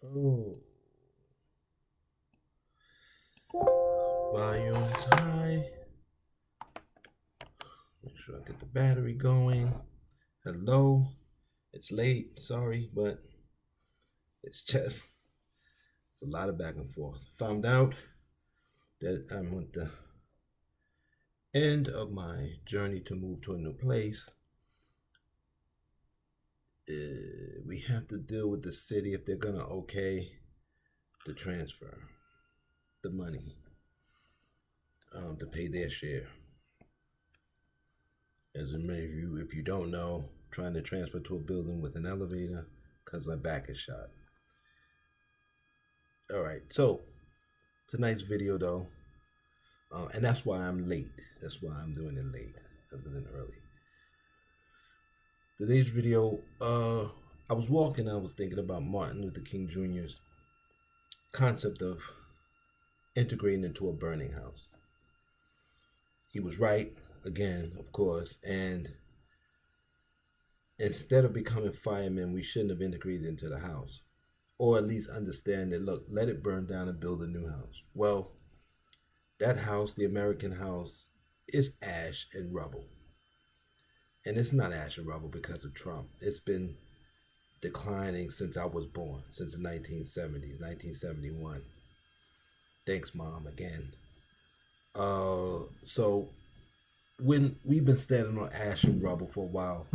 Oh, volume's high. Make sure I get the battery going. Hello. It's late. Sorry, but it's a lot of back and forth. Found out that I'm at the end of my journey to move to a new place. We have to deal with the city if they're gonna okay the transfer, the money, to pay their share. As many of you, if you don't know, trying to transfer to a building with an elevator because my back is shot. All right, so tonight's video though, and that's why I'm late. That's why I'm doing it late rather than early. Today's video, I was walking, I was thinking about Martin Luther King Jr.'s concept of integrating into a burning house. He was right, again, of course, and instead of becoming firemen, we shouldn't have integrated into the house. Or at least understand that, look, let it burn down and build a new house. Well, that house, the American house, is ash and rubble. And it's not ash and rubble because of Trump. It's been declining since I was born, since the 1970s, 1971. Thanks, Mom, again. So when we've been standing on ash and rubble for a while,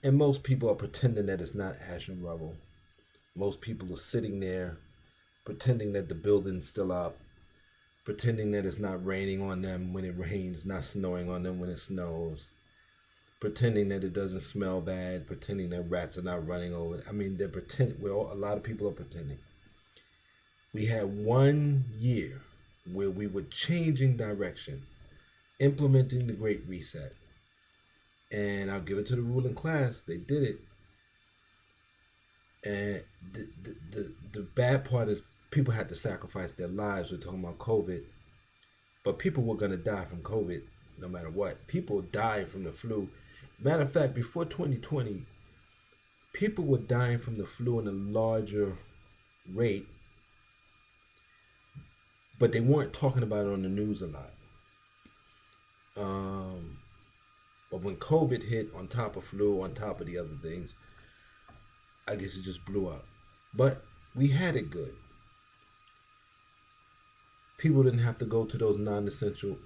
and most people are pretending that it's not ash and rubble. Most people are sitting there pretending that the building's still up, pretending that it's not raining on them when it rains, not snowing on them when it snows, pretending that it doesn't smell bad, pretending that rats are not running over it. I mean, they're pretending. A lot of people are pretending. We had 1 year where we were changing direction, implementing the Great Reset. And I'll give it to the ruling class. They did it. And the bad part is people had to sacrifice their lives. We're talking about COVID. But people were going to die from COVID no matter what. People died from the flu. Matter of fact, before 2020, people were dying from the flu in a larger rate, but they weren't talking about it on the news a lot. But when COVID hit on top of flu, on top of the other things, I guess it just blew up. But we had it good. People didn't have to go to those non-essential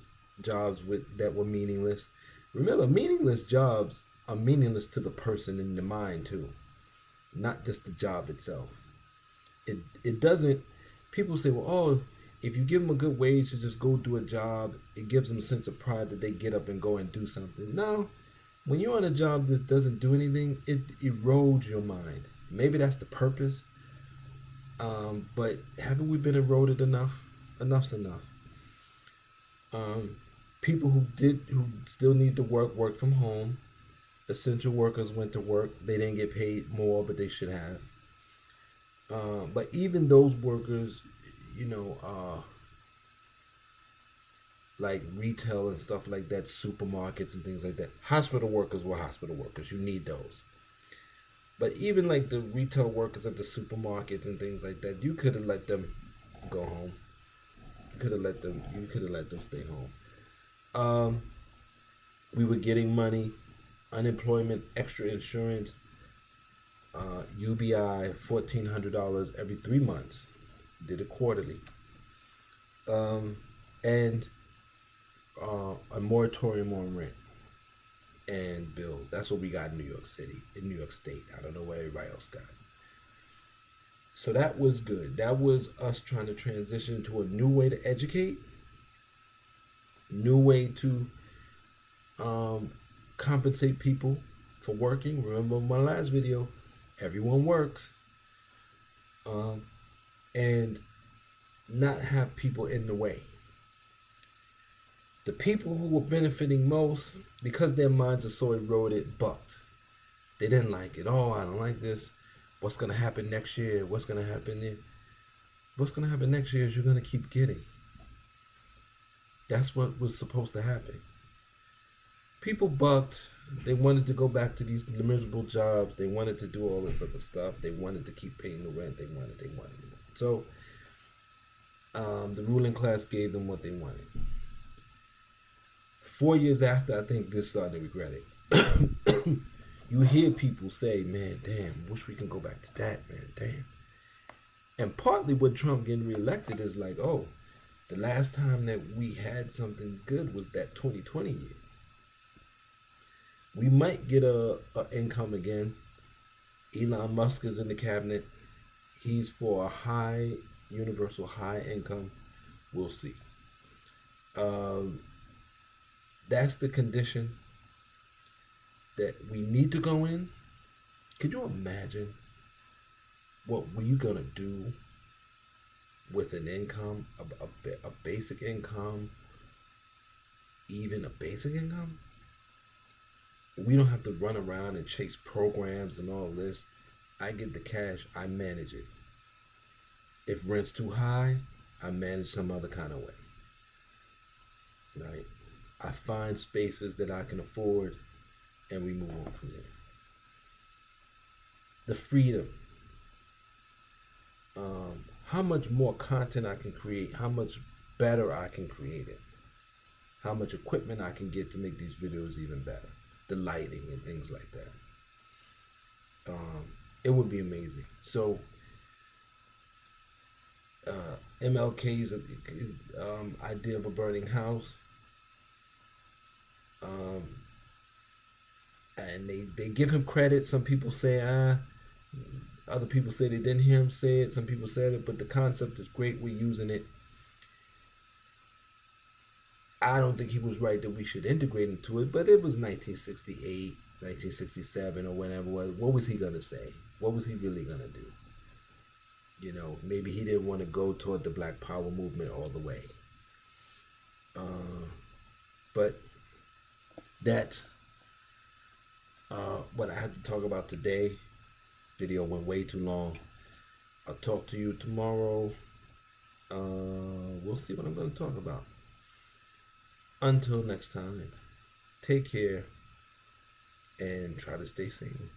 jobs that were meaningless. Remember, meaningless jobs are meaningless to the person in the mind too, not just the job itself. It doesn't. People say, well, oh, if you give them a good wage to just go do a job, it gives them a sense of pride that they get up and go and do something. No, when you're on a job that doesn't do anything, it erodes your mind. Maybe that's the purpose. But haven't we been eroded enough? Enough's enough. People who still need to work from home. Essential workers went to work. They didn't get paid more, but they should have. But even those workers, you know, like retail and stuff like that, supermarkets and things like that. Hospital workers were hospital workers. You need those. But even like the retail workers at the supermarkets and things like that, you could have let them go home. You could have let them. You could have let them stay home. We were getting money, unemployment, extra insurance, UBI, $1,400 every 3 months. Did it quarterly, and a moratorium on rent and bills. That's what we got in New York City, in New York State. I don't know where everybody else got. So that was good. That was us trying to transition to a new way to educate, new way to compensate people for working. Remember my last video, everyone works, and not have people in the way. The people who were benefiting most, because their minds are so eroded, bucked. They didn't like it. Oh, I don't like this. What's going to happen next year? What's going to happen then? What's going to happen next year is you're going to keep getting. That's what was supposed to happen. people bucked. They wanted to go back to these miserable jobs. They wanted to do all this other stuff. They wanted to keep paying the rent. They wanted. So the ruling class gave them what they wanted. 4 years after, I think they're starting to regret it. You hear people say, man, damn, wish we can go back to that, man, damn. And partly what Trump getting reelected is like, oh, the last time that we had something good was that 2020 year. We might get a income again. Elon Musk is in the cabinet. He's for a high, universal high income. We'll see. That's the condition that we need to go in. Could you imagine what we're going to do with an income, a basic income, even a basic income? We don't have to run around and chase programs and all this. I get the cash, I manage it. If rent's too high, I manage some other kind of way. Right? I find spaces that I can afford and we move on from there. The freedom. How much more content I can create, how much better I can create it, how much equipment I can get to make these videos even better, the lighting and things like that. It would be amazing. So MLK's idea of a burning house, and they give him credit. Some people say other people say they didn't hear him say it. Some people said it, but the concept is great. We're using it. I don't think he was right that we should integrate into it, but it was 1968, 1967, or whatever. What was he gonna say? What was he really gonna do? You know, maybe he didn't want to go toward the Black Power movement all the way. But that's what I had to talk about today. Video went way too long. I'll talk to you tomorrow. We'll see what I'm going to talk about. Until next time, take care and try to stay sane.